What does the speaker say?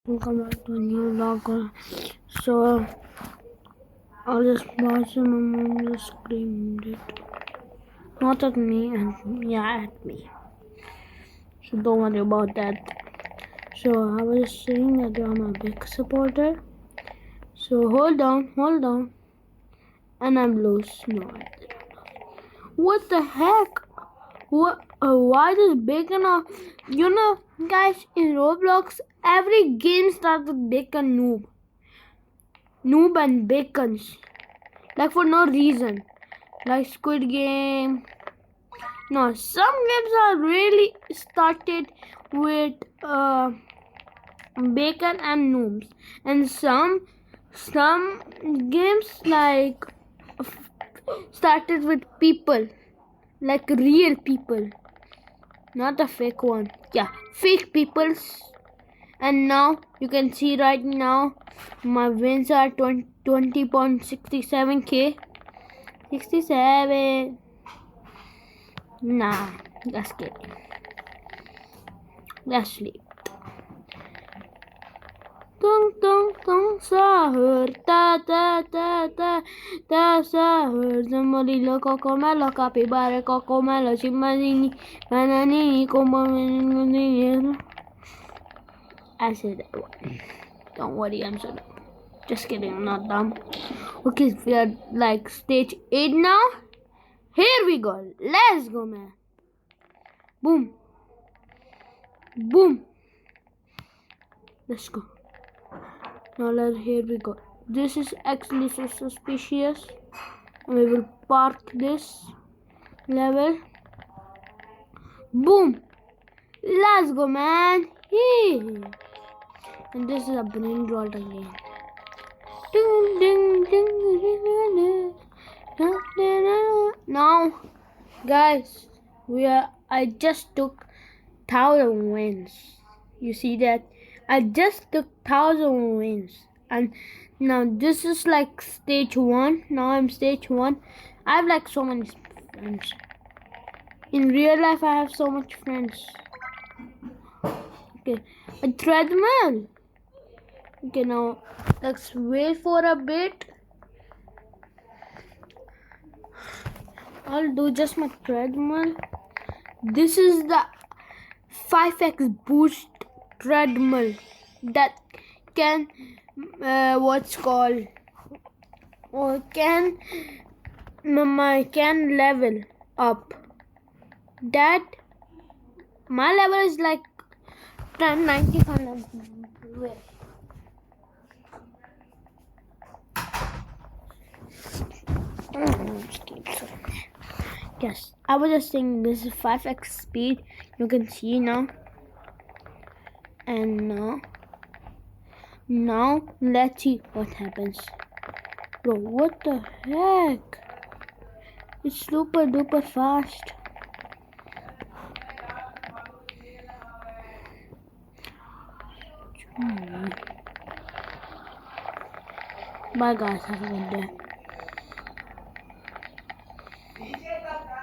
Welcome back to a new vlog. So I'll just watch him and mom just screamed it. Not at me and yeah at me. So don't worry about that. So I was saying that I'm a big supporter. So hold on. And I'm loose. No, I didn't. What the heck? What? Why does bacon? Guys, in Roblox, every game starts with bacon noob and bacons, like for no reason, like Squid Game. No, some games are really started with bacon and noobs, and some games like started with people, like real people, not a fake one. Yeah, fake peoples. And now you can see right now my wins are 20.67k. 67. Nah, just kidding. Let's sleep. Tung tung tung sahur ta ta ta ta ta sahur zamolilo cocomelo capibare cocomelo chimpanzini bananini combo. I said that one. Don't worry, I'm so dumb. Just kidding, I'm not dumb. Okay, we are like stage 8 now. Here we go. Let's go, man. Boom. Boom. Let's go. Now here we go. This is actually so suspicious. And we will park this level. Boom. Let's go, man. Hey. And this is a brain rot again. Now, guys, I just took 1,000 wins. You see that? I just took 1,000 wins, and now this is like stage 1. Now I'm stage 1. I have like so many friends. In real life, I have so much friends. Okay, a treadmill. Okay, now let's wait for a bit. I'll do just my treadmill. This is the 5x boost treadmill that can can level up. That my level is like 95. Yes, I was just saying this is 5x speed. You can see now. And now let's see what happens. Bro, what the heck? It's super duper fast. Bye guys, have a good day.